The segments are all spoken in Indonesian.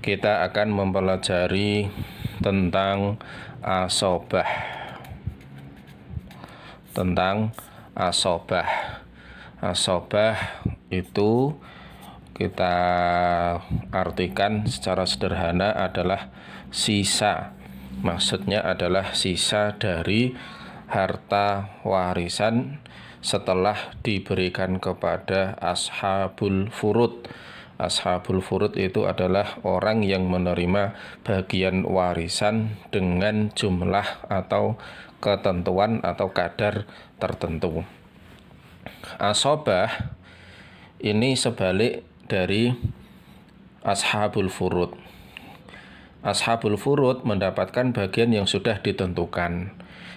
kita akan mempelajari tentang asobah. Asobah itu kita artikan secara sederhana adalah sisa. Maksudnya adalah sisa dari harta warisan setelah diberikan kepada ashabul furud. Ashabul furud itu adalah orang yang menerima bagian warisan dengan jumlah atau ketentuan atau kadar tertentu. Asobah ini sebalik dari ashabul furud. Ashabul furud mendapatkan bagian yang sudah ditentukan.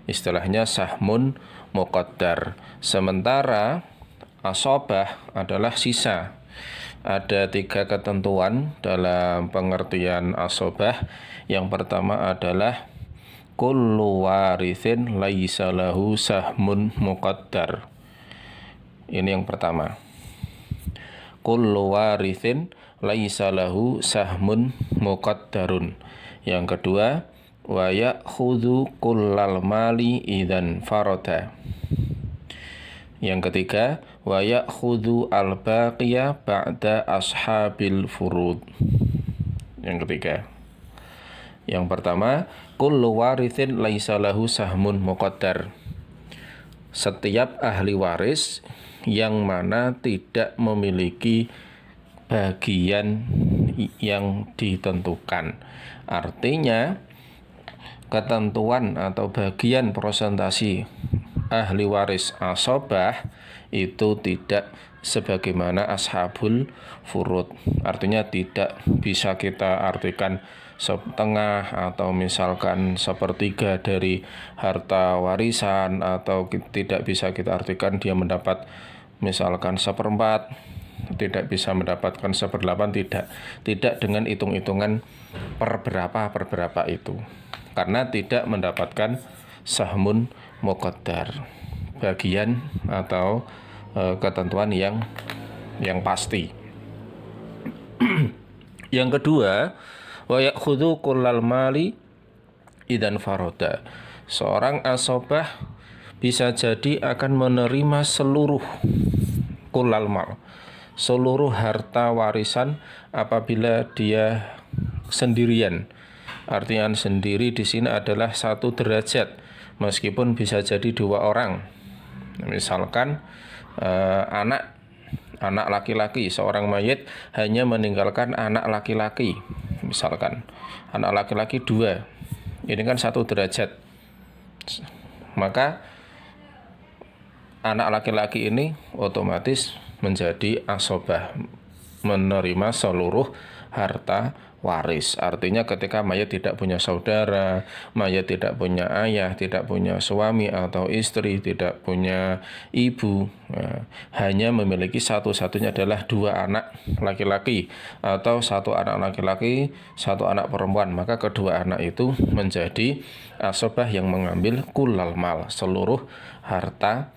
Istilahnya sahmun muqaddar. Sementara asobah adalah sisa. Ada 3 ketentuan dalam pengertian asobah. Yang pertama adalah kullu warithin laisa lahu sahmun muqaddar. Ini yang pertama. Kullu warithin laisa lahu sahmun muqaddarun. Yang kedua, wa ya'khudhu kullal mali idzan farada. Yang ketiga, wa ya'khudhu al-baqiya ba'da ashabil furud. Yang ketiga. Yang pertama, kullu warithin laisa lahu sahmun muqaddar. Setiap ahli waris yang mana tidak memiliki bagian yang ditentukan. Artinya, ketentuan atau bagian persentasi ahli waris asobah itu tidak sebagaimana ashabul furud. Artinya tidak bisa kita artikan setengah atau misalkan sepertiga dari harta warisan, atau tidak bisa kita artikan dia mendapat misalkan seperempat, tidak bisa mendapatkan seperdelapan, tidak dengan hitung-hitungan per berapa itu, karena tidak mendapatkan sahmun muqaddar, bagian atau ketentuan yang pasti. Yang kedua, wa ya'khudhu kullal mali idzan farada. Seorang asobah bisa jadi akan menerima seluruh kullal mal, seluruh harta warisan apabila dia sendirian. Artinya sendiri di sini adalah 1 derajat, meskipun bisa jadi 2 orang. Misalkan anak laki-laki, seorang mayit hanya meninggalkan anak laki-laki. Misalkan anak laki-laki 2, ini kan 1 derajat. Maka anak laki-laki ini otomatis menjadi asobah, menerima seluruh harta waris. Artinya ketika mayat tidak punya saudara, mayat tidak punya ayah, tidak punya suami atau istri, tidak punya ibu, hanya memiliki satu-satunya adalah 2 anak laki-laki atau 1 anak laki-laki, 1 anak perempuan, maka kedua anak itu menjadi asobah yang mengambil kullal mal, seluruh harta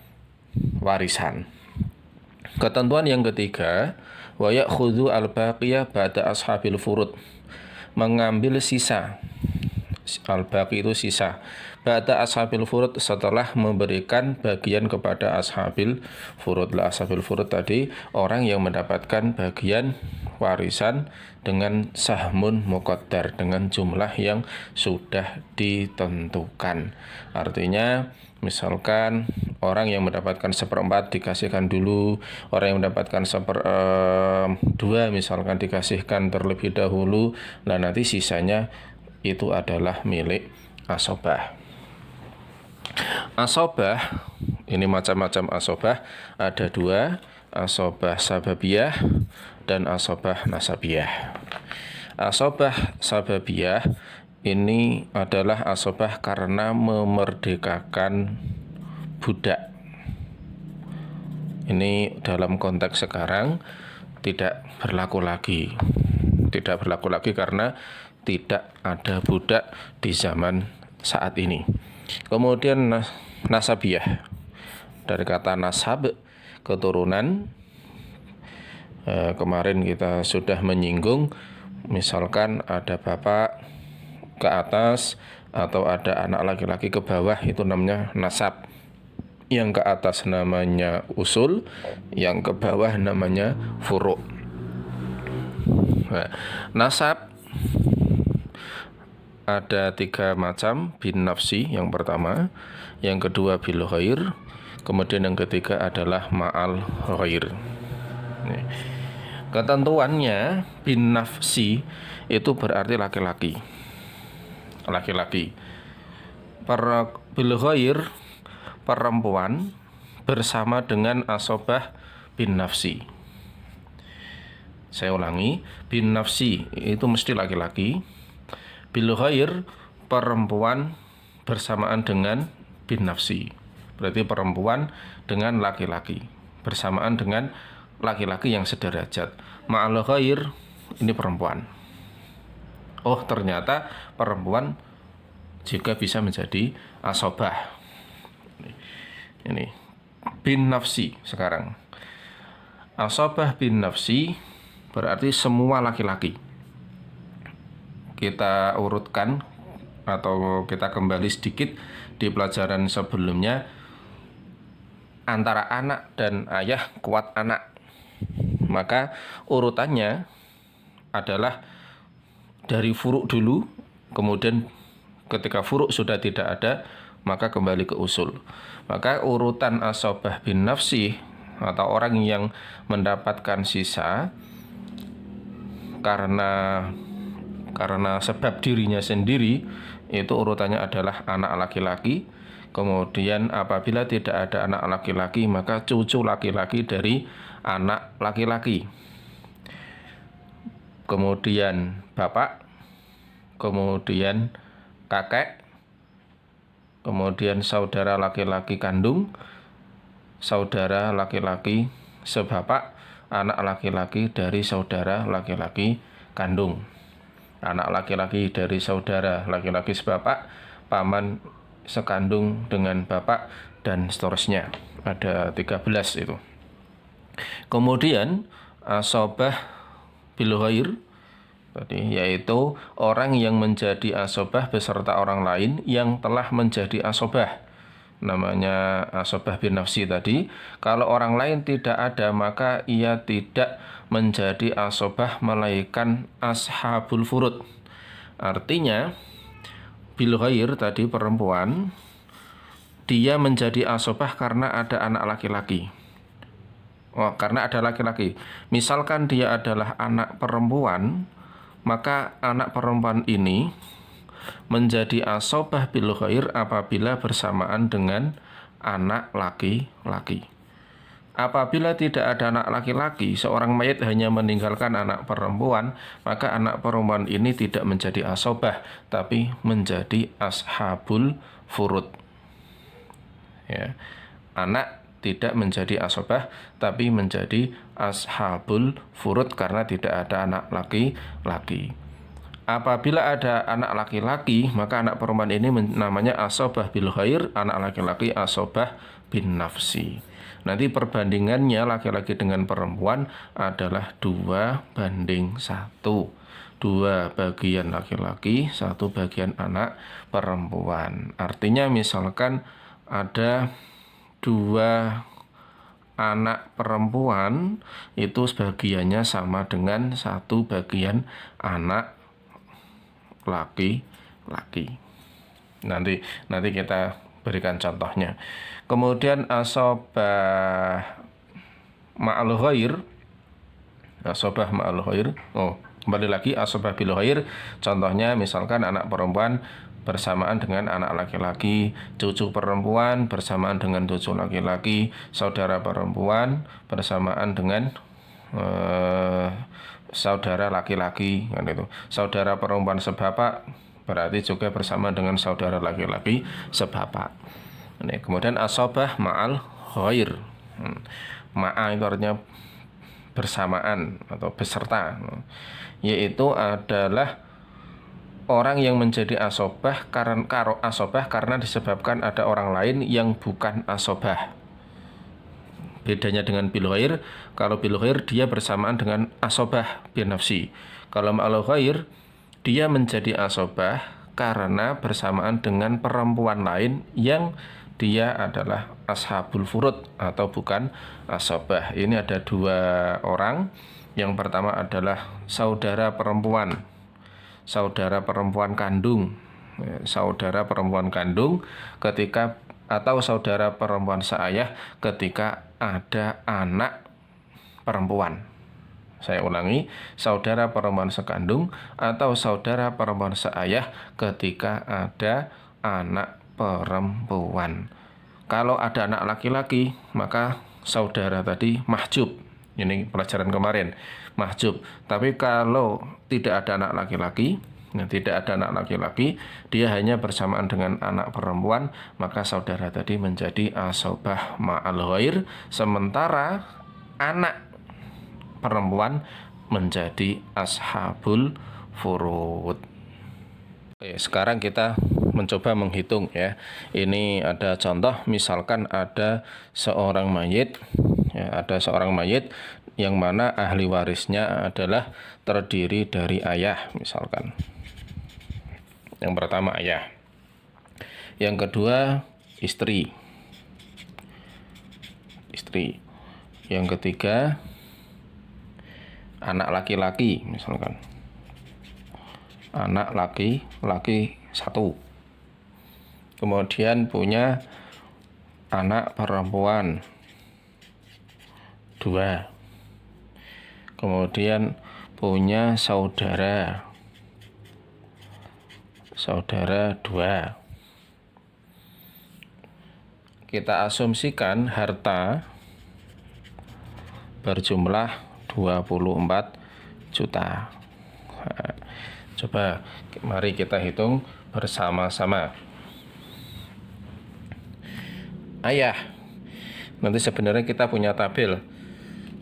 warisan. Ketentuan yang ketiga, wa ya'khudhu al-baqiya ba'da ashabil furud, mengambil sisa. Al-baqi itu sisa. Ba'da ashabil furud, setelah memberikan bagian kepada ashabil furud. Ashabil furud tadi orang yang mendapatkan bagian warisan dengan sahmun muqaddar, dengan jumlah yang sudah ditentukan. Artinya misalkan orang yang mendapatkan 1/4 dikasihkan dulu, orang yang mendapatkan 1/2 misalkan dikasihkan terlebih dahulu, nah nanti sisanya itu adalah milik asobah. Asobah ini macam-macam asobah, ada 2, asobah sababiyah dan asobah nasabiyah. Asobah sababiyah ini adalah asobah karena memerdekakan budak. Ini dalam konteks sekarang tidak berlaku lagi. Tidak berlaku lagi karena tidak ada budak di zaman saat ini. Kemudian nasabiyah, dari kata nasab, keturunan. Kemarin kita sudah menyinggung Misalkan ada bapak ke atas atau ada anak laki-laki ke bawah, itu namanya nasab. Yang ke atas namanya usul, yang ke bawah namanya furu'. Nah, nasab ada 3 macam, bin nafsi yang pertama, yang kedua bil ghair, kemudian yang ketiga adalah ma'al ghair. Ketentuannya bin nafsi itu berarti laki-laki. Bil ghair perempuan bersama dengan asobah bin nafsi. Saya ulangi, bin nafsi itu mesti laki-laki. Bil ghair perempuan bersamaan dengan bin nafsi. Berarti perempuan dengan laki-laki bersamaan dengan laki-laki yang sederajat. Ma'al ghair ini perempuan. Oh, ternyata perempuan juga bisa menjadi asobah. Ini bin nafsi sekarang. Asobah bin nafsi berarti semua laki-laki. Kita urutkan atau kita kembali sedikit di pelajaran sebelumnya. Antara anak dan ayah kuat anak. Maka urutannya adalah dari furu' dulu, kemudian ketika furu' sudah tidak ada, maka kembali ke usul. Maka urutan asobah bin nafsi atau orang yang mendapatkan sisa karena sebab dirinya sendiri, itu urutannya adalah anak laki-laki. Kemudian apabila tidak ada anak laki-laki, maka cucu laki-laki dari anak laki-laki. Kemudian bapak, kemudian kakek, kemudian saudara laki-laki kandung, saudara laki-laki sebapak, anak laki-laki dari saudara laki-laki kandung, anak laki-laki dari saudara laki-laki sebapak, paman sekandung dengan bapak, dan seterusnya. Ada 13 itu. Kemudian asobah bil ghair, yaitu orang yang menjadi asobah beserta orang lain yang telah menjadi asobah. Namanya asobah bin nafsi tadi. Kalau orang lain tidak ada, maka ia tidak menjadi asobah melainkan ashabul furud. Artinya bil ghair tadi perempuan, dia menjadi asobah karena ada anak laki-laki. Karena ada laki-laki. Misalkan dia adalah anak perempuan, maka anak perempuan ini menjadi asobah bil ghair apabila bersamaan dengan anak laki-laki. Apabila tidak ada anak laki-laki, seorang mayit hanya meninggalkan anak perempuan, maka anak perempuan ini tidak menjadi asobah, tapi menjadi ashabul furud. Ya. Anak tidak menjadi asobah, tapi menjadi ashabul furud karena tidak ada anak laki-laki. Apabila ada anak laki-laki, maka anak perempuan ini namanya asobah bil ghair, anak laki-laki asobah bin nafsi. Nanti perbandingannya laki-laki dengan perempuan adalah 2:1. 2 bagian laki-laki, 1 bagian anak perempuan. Artinya misalkan ada 2 anak perempuan, itu sebagiannya sama dengan 1 bagian anak laki-laki. Nanti kita berikan contohnya. Kemudian asobah ma'al ghair. Asobah ma'al ghair. Kembali lagi asobah bil ghair. Contohnya misalkan anak perempuan bersamaan dengan anak laki-laki, cucu perempuan bersamaan dengan cucu laki-laki, saudara perempuan bersamaan dengan saudara laki-laki, kan itu. Saudara perempuan sebapak berarti juga bersama dengan saudara laki-laki sebapak. Kemudian asobah ma'al ghair. Ma'a itu artinya bersamaan atau beserta, yaitu adalah orang yang menjadi asobah karena disebabkan ada orang lain yang bukan asobah. Bedanya dengan bil ghair, kalau bil ghair dia bersamaan dengan asobah bin nafsi. Kalau ma'al ghair dia menjadi asobah karena bersamaan dengan perempuan lain yang dia adalah ashabul furud atau bukan asobah. Ini ada dua orang. Yang pertama adalah saudara perempuan kandung, saudara perempuan kandung ketika atau saudara perempuan seayah ketika ada anak perempuan. Saya ulangi, saudara perempuan sekandung atau saudara perempuan seayah ketika ada anak perempuan. Kalau ada anak laki-laki, maka saudara tadi mahjub. Ini pelajaran kemarin, mahjub. Tapi kalau tidak ada anak laki-laki, dia hanya bersamaan dengan anak perempuan, maka saudara tadi menjadi asobah ma'al ghair, sementara anak perempuan menjadi ashabul furud. Oke, sekarang kita mencoba menghitung ya. Ini ada contoh, misalkan ada seorang mayit, yang mana ahli warisnya adalah terdiri dari ayah, misalkan. Yang pertama ayah, yang kedua istri, yang ketiga anak laki-laki, misalkan anak laki-laki 1, kemudian punya anak perempuan 2, kemudian punya saudara 2. Kita asumsikan harta berjumlah 24 juta. Nah, coba mari kita hitung bersama-sama. Ayah, nanti sebenarnya kita punya tabel,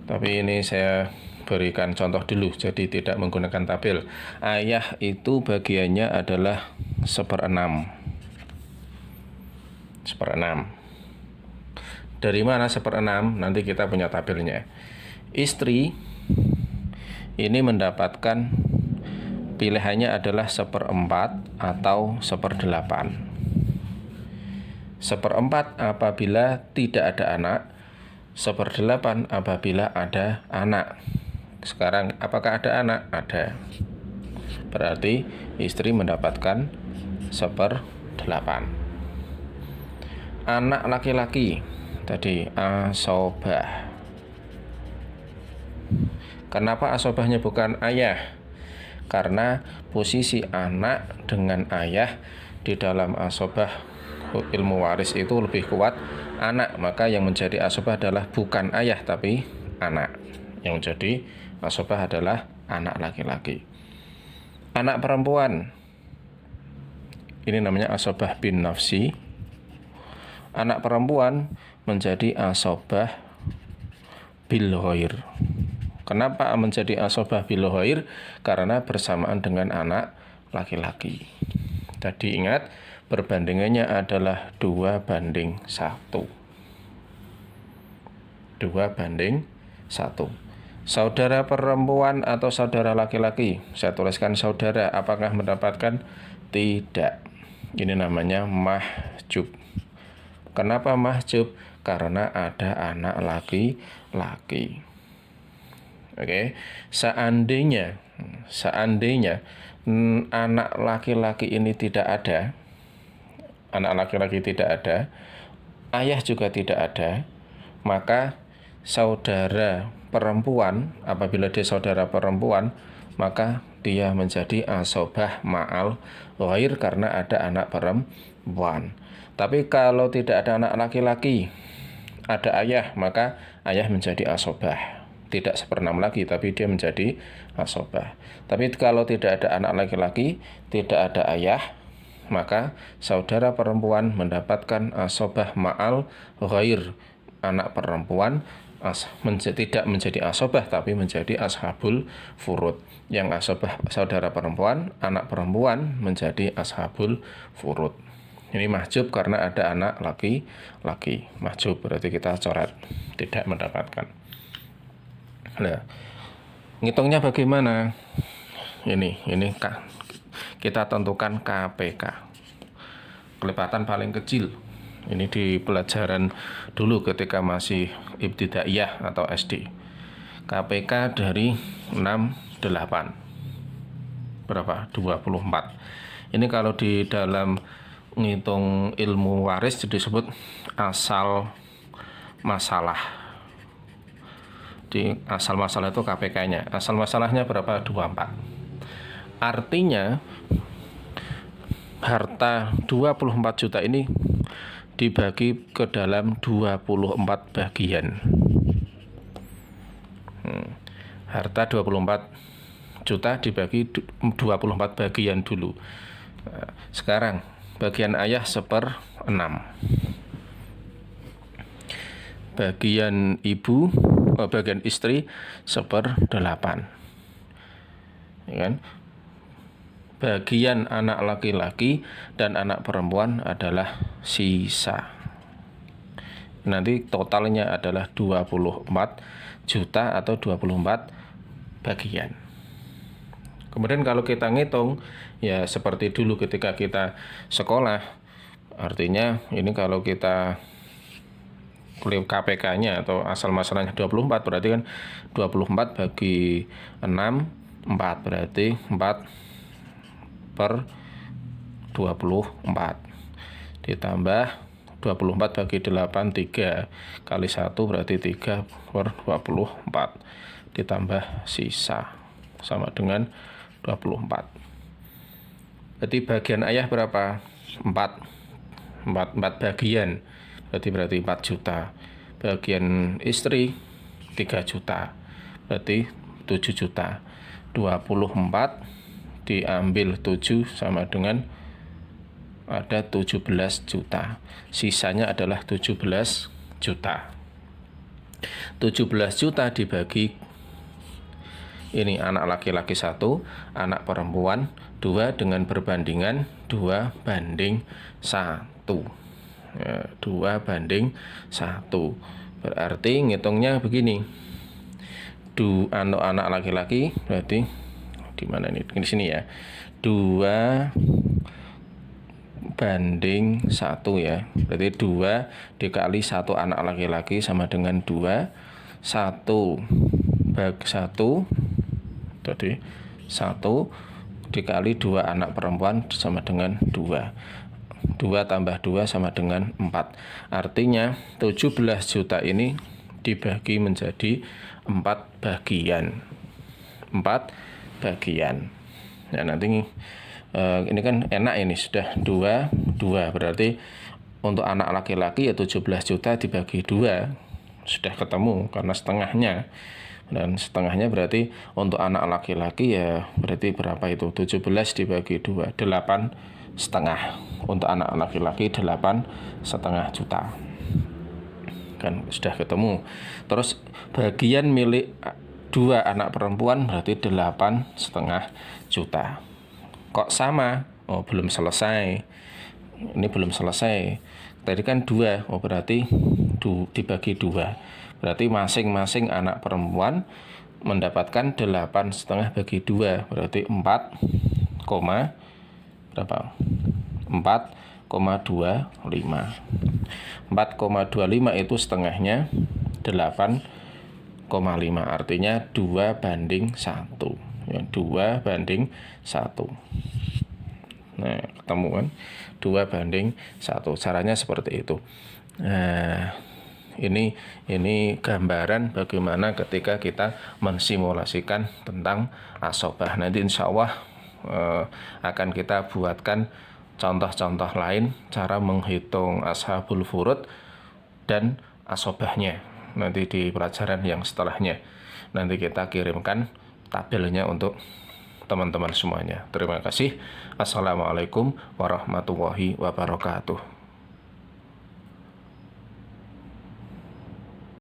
tapi ini saya berikan contoh dulu, jadi tidak menggunakan tabel. Ayah itu bagiannya adalah 1/6. Dari mana 1/6? Nanti kita punya tabelnya. Istri ini mendapatkan pilihannya adalah 1/4 atau 1/8. 1/4 apabila tidak ada anak, 1/8 apabila ada anak. Sekarang apakah ada anak? Ada. Berarti istri mendapatkan 1/8. Anak laki-laki tadi asobah. Kenapa asobahnya bukan ayah? Karena posisi anak dengan ayah di dalam asobah ilmu waris itu lebih kuat anak, maka yang menjadi asobah adalah bukan ayah tapi anak. Yang jadi asobah adalah anak laki-laki. Anak perempuan ini namanya asobah bin nafsi. Anak perempuan menjadi asobah bil ghair. Kenapa menjadi asobah bil ghair? Karena bersamaan dengan anak laki-laki. Tadi ingat, perbandingannya adalah 2/1. 2/1. Saudara perempuan atau saudara laki-laki, saya tuliskan saudara, apakah mendapatkan? Tidak. Ini namanya mahjub. Kenapa mahjub? Karena ada anak laki-laki. Oke, seandainya anak laki-laki ini tidak ada, ayah juga tidak ada, maka saudara perempuan, apabila dia saudara perempuan, maka dia menjadi asobah ma'al ghair karena ada anak perempuan. Tapi kalau tidak ada anak laki-laki, ada ayah, maka ayah menjadi asobah. Tidak 1/6 lagi, tapi dia menjadi asobah. Tapi kalau tidak ada anak laki-laki, tidak ada ayah, maka saudara perempuan mendapatkan asobah ma'al ghair. Anak perempuan tidak menjadi asobah, tapi menjadi ashabul furud. Yang asobah saudara perempuan, anak perempuan menjadi ashabul furud. Ini mahjub karena ada anak laki-laki. Mahjub berarti kita coret, tidak mendapatkan. Nah, ngitungnya bagaimana? Ini kita tentukan KPK. Kelipatan paling kecil. Ini di pelajaran dulu ketika masih ibtidaiyah atau SD. KPK dari 68. Berapa? 24. Ini kalau di dalam ngitung ilmu waris disebut asal masalah. Di asal masalah itu KPK-nya. Asal masalahnya berapa? 24. Artinya harta 24 juta ini dibagi ke dalam 24 bagian. Harta 24 juta dibagi 24 bagian dulu. Sekarang bagian ayah 1/6. Bagian ibu, bagian istri 1/8. Ya kan? Bagian anak laki-laki dan anak perempuan adalah sisa. Nanti totalnya adalah 24 juta atau 24 bagian. Kemudian kalau kita ngitung, ya seperti dulu ketika kita sekolah, artinya ini kalau kita KPK-nya atau asal masalahnya 24, berarti kan 24 bagi 6, 4, berarti 4/24. Ditambah 24 bagi 8, 3. Kali 1 berarti 3/24. Ditambah sisa, sama dengan 24. Berarti bagian ayah berapa? 4 bagian. Berarti 4 juta. Bagian istri 3 juta. Berarti 7 juta. 24 diambil 7 sama dengan ada 17 juta. Sisanya adalah 17 juta. 17 juta dibagi ini anak laki-laki 1, anak perempuan 2 dengan perbandingan 2/1. Ya, 2/1. Berarti ngitungnya begini. Anak laki-laki berarti di mana ini? Di sini ya. 2/1 ya. Berarti 2 dikali 1 anak laki-laki sama dengan 2. 1/1 tadi 1 dikali 2 anak perempuan sama dengan 2. 2 tambah 2 sama dengan 4. Artinya 17 juta ini dibagi menjadi 4 bagian. 4 bagian. Ya, nanti ini kan enak, ini sudah 2 berarti untuk anak laki-laki ya 17 juta dibagi 2 sudah ketemu karena setengahnya. Dan setengahnya berarti untuk anak laki-laki ya berarti berapa itu? 17 dibagi 2, 8,5. Untuk anak laki-laki 8,5 juta. Kan sudah ketemu. Terus bagian milik 2 anak perempuan berarti 8,5 juta. Kok sama? Oh, belum selesai. Ini belum selesai. Tadi kan 2, oh berarti dibagi 2. Berarti masing-masing anak perempuan mendapatkan 8,5 bagi 2. Berarti 4,25. 4,25 itu setengahnya 8,5. Artinya 2/1. Ya, 2/1. Nah, ketemu kan? 2/1. Caranya seperti itu. Nah, ini gambaran bagaimana ketika kita mensimulasikan tentang asobah. Nanti insya Allah akan kita buatkan contoh-contoh lain cara menghitung ashabul furud dan asobahnya nanti di pelajaran yang setelahnya. Nanti kita kirimkan tabelnya untuk teman-teman semuanya. Terima kasih. Assalamualaikum warahmatullahi wabarakatuh.